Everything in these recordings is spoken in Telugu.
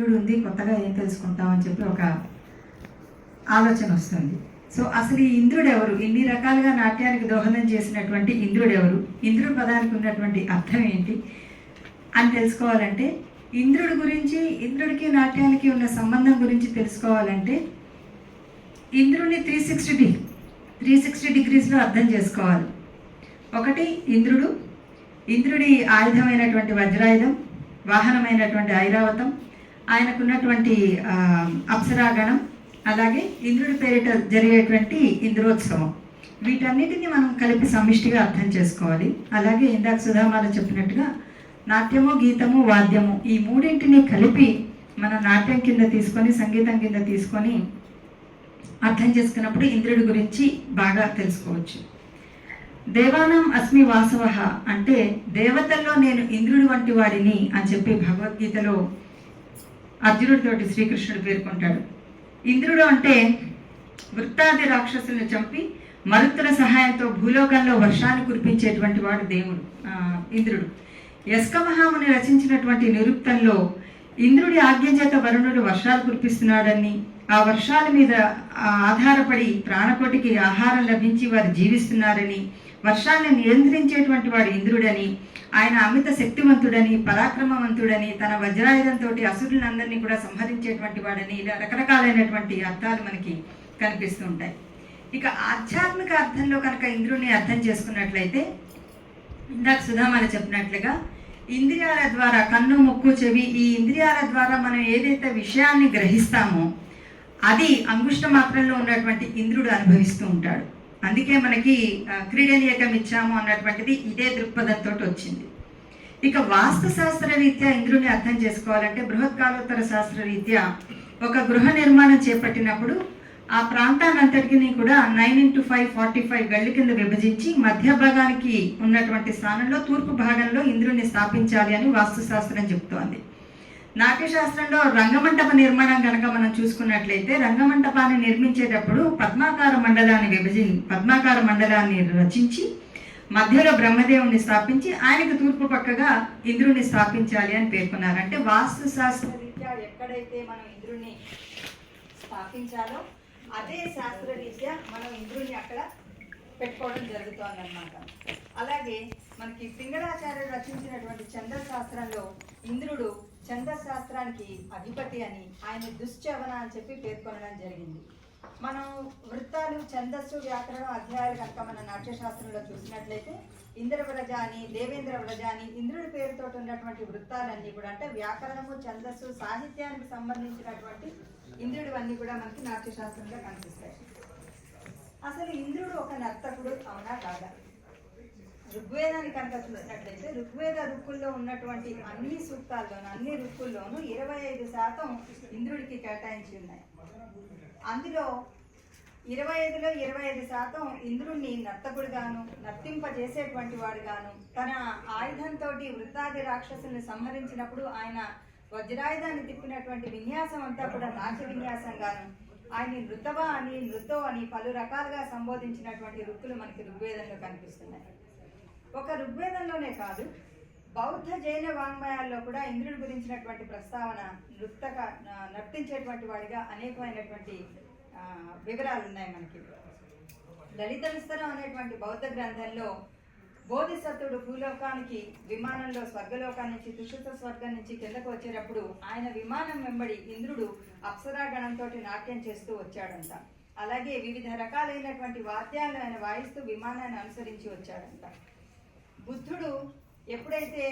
ఇంద్రుడు ఉంది, కొత్తగా ఏం తెలుసుకుంటాం అని చెప్పి ఒక ఆలోచన వస్తుంది. సో అసలు ఈ ఇంద్రుడు ఎవరు, ఇన్ని రకాలుగా నాట్యానికి దోహదం చేసినటువంటి ఇంద్రుడు ఎవరు, ఇంద్రుడు పదానికి ఉన్నటువంటి అర్థం ఏంటి అని తెలుసుకోవాలంటే, ఇంద్రుడి గురించి, ఇంద్రుడికి నాట్యానికి ఉన్న సంబంధం గురించి తెలుసుకోవాలంటే ఇంద్రుడిని 360 డిగ్రీస్లో అర్థం చేసుకోవాలి. ఒకటి ఇంద్రుడి ఆయుధమైనటువంటి వజ్రాయుధం, వాహనమైనటువంటి ఐరావతం, ఆయనకున్నటువంటి అప్సరాగణం, అలాగే ఇంద్రుడి పేరిట జరిగేటువంటి ఇంద్రోత్సవం, వీటన్నిటిని మనం కలిపి సమిష్టిగా అర్థం చేసుకోవాలి. అలాగే ఇందాక సుధామాల చెప్పినట్టుగా నాట్యము, గీతము, వాద్యము, ఈ మూడింటిని కలిపి మన నాట్యం కింద తీసుకొని, సంగీతం కింద తీసుకొని అర్థం చేసుకున్నప్పుడు ఇంద్రుడి గురించి బాగా తెలుసుకోవచ్చు. దేవానం అస్మి వాసవ అంటే దేవతల్లో నేను ఇంద్రుడి వంటి వాడిని అని చెప్పి భగవద్గీతలో అర్జునుడితోటి శ్రీకృష్ణుడు పేర్కొంటాడు. ఇంద్రుడు అంటే వృత్తాది రాక్షసులను చంపి మరుత్తుల సహాయంతో భూలోకంలో వర్షాన్ని కురిపించేటువంటి వాడు దేవుడు ఇంద్రుడు. యస్క మహాముని రచించినటువంటి నిరుక్తంలో ఇంద్రుడి ఆజ్ఞ చేత వరుణుడు వర్షాలు కురిపిస్తున్నాడని, ఆ వర్షాల మీద ఆధారపడి ప్రాణకోటికి ఆహారం లభించి వారు జీవిస్తున్నారని, వర్షాన్ని నియంత్రించేటువంటి వాడు ఇంద్రుడని, ఆయన అమిత శక్తివంతుడని, పరాక్రమవంతుడని, తన వజ్రాయుధంతో అసురులందరినీ కూడా సంహరించేటువంటి వాడని, ఇలా రకరకాలైనటువంటి అర్థాలు మనకి కనిపిస్తూ ఉంటాయి. ఇక ఆధ్యాత్మిక అర్థంలో కనుక ఇంద్రుడిని అర్థం చేసుకున్నట్లయితే, ఇందాక సుధామాల చెప్పినట్లుగా ఇంద్రియాల ద్వారా, కన్ను, ముక్కు, చెవి, ఈ ఇంద్రియాల ద్వారా మనం ఏదైతే విషయాన్ని గ్రహిస్తామో అది అంగుష్ట మాత్రంలో ఉన్నటువంటి ఇంద్రుడు అనుభవిస్తూ ఉంటాడు. అందుకే మనకి క్రీడనీయకం ఇచ్చాము అన్నటువంటిది ఇదే దృక్పథంతో వచ్చింది. ఇక వాస్తు శాస్త్ర రీత్యా ఇంద్రుడిని అర్థం చేసుకోవాలంటే, బృహత్కాలోత్తర శాస్త్ర రీత్యా ఒక గృహ నిర్మాణం చేపట్టినప్పుడు ఆ ప్రాంతాన్నంతటిని కూడా 9x5 45 గళ్ళు కింద విభజించి మధ్య భాగానికి ఉన్నటువంటి స్థానంలో తూర్పు భాగంలో ఇంద్రుడిని స్థాపించాలి అని వాస్తుశాస్త్రం చెప్తోంది. నాట్యశాస్త్రంలో రంగమంటప నిర్మాణం కనుక మనం చూసుకున్నట్లయితే, రంగమంటపాన్ని నిర్మించేటప్పుడు పద్మాకార మండలాన్ని రచించి మధ్యలో బ్రహ్మదేవుని స్థాపించి ఆయనకు తూర్పు పక్కగా ఇంద్రుడిని స్థాపించాలి అని పేర్కొన్నారు. అంటే వాస్తు శాస్త్ర రీత్యా ఎక్కడైతే మనం ఇంద్రుడిని స్థాపించాలో అదే శాస్త్రరీత్యా మనం ఇంద్రుడిని అక్కడ పెట్టుకోవడం జరుగుతోంది అన్నమాట. అలాగే మనకి పింగళాచార్యుడు రచించినటువంటి ఛందశాస్త్రంలో ఇంద్రుడు ఛందశాస్త్రానికి అధిపతి అని, ఆయన దుశ్చవన అని చెప్పి పేర్కొనడం జరిగింది. మనం వృత్తాలు, ఛందస్సు, వ్యాకరణం అధ్యాయాలు కనుక మన నాట్యశాస్త్రంలో చూసినట్లయితే ఇంద్రవ్రజ అని, దేవేంద్ర వ్రజ అని ఇంద్రుడి పేరుతో ఉన్నటువంటి వృత్తాలన్నీ కూడా, అంటే వ్యాకరణము, ఛందస్సు, సాహిత్యానికి సంబంధించినటువంటి ఇంద్రుడివన్నీ కూడా మనకి నాట్యశాస్త్రంలో కనిపిస్తాయి. అసలు ఇంద్రుడు ఒక నర్తకుడు అవునా కాదా? ఋగ్వేదాన్ని కనుక చూసినట్లయితే ఋగ్వేద రుక్కుల్లో ఉన్నటువంటి అన్ని సూక్తాల్లోనూ, అన్ని రుక్కుల్లోనూ 25% ఇంద్రుడికి కేటాయించి ఉన్నాయి. అందులో 25లో 25% ఇంద్రుడిని నర్తకుడుగాను, నర్తింపజేసేటువంటి వాడుగాను, తన ఆయుధంతో వృత్తాది రాక్షసుల్ని సంహరించినప్పుడు ఆయన వజ్రాయుధాన్ని తిప్పినటువంటి విన్యాసం అంతా కూడా నాట్య విన్యాసంగాను, ఆయన నృతవ అని, నృతో అని పలు రకాలుగా సంబోధించినటువంటి రుక్కులు మనకి ఋగ్వేదంలో కనిపిస్తున్నాయి. ఒక ఋగ్వేదంలోనే కాదు, బౌద్ధ జైన వాంగ్మయాల్లో కూడా ఇంద్రుడి గురించినటువంటి ప్రస్తావన, నర్తించేటువంటి వాడిగా అనేకమైనటువంటి వివరాలు ఉన్నాయి మనకి. లలిత విస్తరం అనేటువంటి బౌద్ధ గ్రంథంలో బోధిసత్వుడు భూలోకానికి విమానంలో స్వర్గలోకాన్ని నుంచి, తుషిత స్వర్గం నుంచి కిందకు వచ్చేటప్పుడు ఆయన విమానం వెంబడి ఇంద్రుడు అప్సరాగణంతో నాట్యం చేస్తూ వచ్చాడంట. అలాగే వివిధ రకాలైనటువంటి వాద్యాలను ఆయన వాయిస్తూ విమానాన్ని అనుసరించి వచ్చాడంట. బుద్ధుడు ఎప్పుడైతే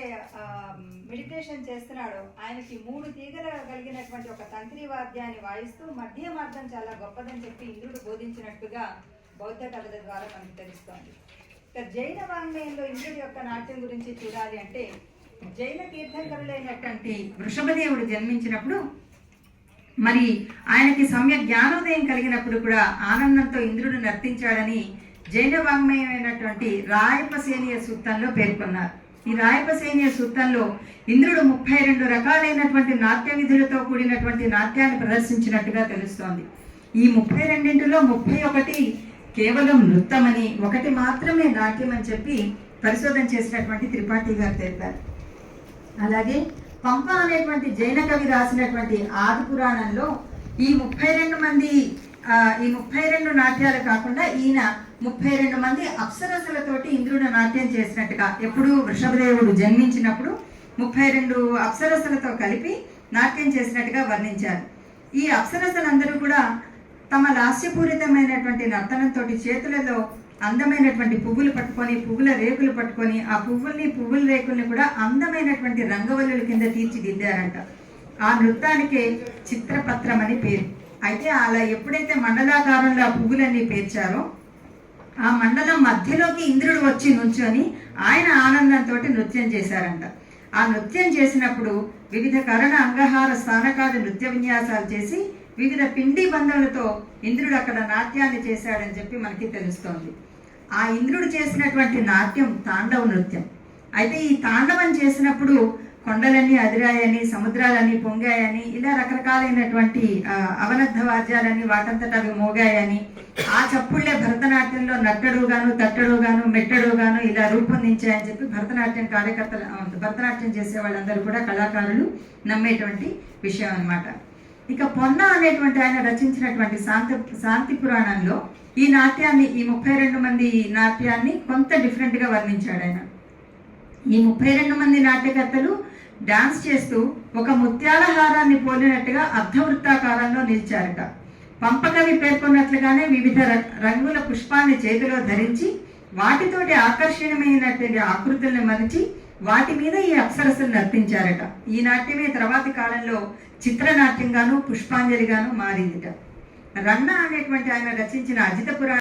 మెడిటేషన్ చేస్తున్నాడో ఆయనకి 3 తీగలు కలిగినటువంటి ఒక తంత్రి వాద్యాన్ని వాయిస్తూ మధ్య మార్గం చాలా గొప్పదని చెప్పి ఇంద్రుడు బోధించినట్టుగా బౌద్ధ కథల ద్వారా మనకు తెలుస్తోంది. జైన వాంగ్మయంలో ఇంద్రుడి యొక్క నాట్యం గురించి చూడాలి అంటే, జైన తీర్థంకరులైనటువంటి వృషభదేవుడు జన్మించినప్పుడు మరి ఆయనకి సమ్యక్ జ్ఞానోదయం కలిగినప్పుడు కూడా ఆనందంతో ఇంద్రుడు నర్తించాడని జైన వాంగ్మయమైనటువంటి రాయపసేనీయ సూక్తంలో పేర్కొన్నారు. ఈ రాయపసేనీయ సూక్తంలో ఇంద్రుడు 32 రకాలైనటువంటి నాట్య విధులతో కూడినటువంటి నాట్యాన్ని ప్రదర్శించినట్టుగా తెలుస్తోంది. ఈ 32లో 31 కేవలం నృత్యమని, 1 మాత్రమే నాట్యం అని చెప్పి పరిశోధన చేసినటువంటి త్రిపాఠి గారు తెలిపారు. అలాగే పంప అనేటువంటి జైన కవి రాసినటువంటి ఆది పురాణంలో ఈ 32 మంది ఈ 32 నాట్యాలు కాకుండా ఈయన 32 మంది అప్సరసులతోటి ఇంద్రుడు నాట్యం చేసినట్టుగా, ఎప్పుడు వృషభదేవుడు జన్మించినప్పుడు 32 అప్సరసులతో కలిపి నాట్యం చేసినట్టుగా వర్ణించారు. ఈ అప్సరసులందరూ కూడా తమ లాస్యపూరితమైనటువంటి నర్తనంతో చేతులలో అందమైనటువంటి పువ్వులు పట్టుకొని, పువ్వుల రేకులు పట్టుకొని, ఆ పువ్వుల రేకుల్ని కూడా అందమైనటువంటి రంగవల్లుల కింద తీర్చిదిద్దారంట. ఆ నృత్యానికే చిత్రపత్రం అని పేరు. అయితే అలా ఎప్పుడైతే మండలాకారంలో ఆ పువ్వులన్నీ పేర్చారో, ఆ మండలం మధ్యలోకి ఇంద్రుడు వచ్చి నుంచొని ఆయన ఆనందంతో నృత్యం చేశారంట. ఆ నృత్యం చేసినప్పుడు వివిధ కరణ అంగహార స్థానకాది నృత్య విన్యాసాలు చేసి వివిధ పిండి బంధములతో ఇంద్రుడు అక్కడ నాట్యాన్ని చేశాడని చెప్పి మనకి తెలుస్తోంది. ఆ ఇంద్రుడు చేసినటువంటి నాట్యం తాండవ నృత్యం. అయితే ఈ తాండవం చేసినప్పుడు కొండలన్నీ అదిరాయని, సముద్రాలన్నీ పొంగాయని, ఇలా రకరకాలైనటువంటి అవనద్ధ వాద్యాలని వాటంతట అవి మోగాయని, ఆ చప్పుళ్లే భరతనాట్యంలో నట్టడుగాను, తట్టడుగాను, మెట్టడుగాను ఇలా రూపొందించాయని చెప్పి భరతనాట్యం చేసే వాళ్ళందరూ కూడా కళాకారులు నమ్మేటువంటి విషయం అన్నమాట. ఇక పొన్న అనేటువంటి ఆయన రచించినటువంటి శాంతి పురాణంలో ఈ నాట్యాన్ని, ఈ 32 మంది నాట్యాన్ని కొంత డిఫరెంట్గా వర్ణించాడు ఆయన. ఈ 32 మంది నాట్యకర్తలు డాన్స్ చేస్తూ ఒక ముత్యాల హారాన్ని పోలినట్టుగా అర్ధవృత్తాకారంలో నిలిచారట. పంపకవి పేర్కొన్నట్లుగానే వివిధ రంగుల పుష్పాన్ని చేతిలో ధరించి వాటితోటి ఆకర్షణీయమైనటువంటి ఆకృతులను మలిచి వాటి మీద ఈ అప్సరసలు నర్తించారట. ఈ నాట్యమే తర్వాతి కాలంలో చిత్రనాట్యంగాను పుష్పాంజలిగాను మారిందిట. రన్న అనేటువంటి ఆయన రచించిన అజిత పురాణ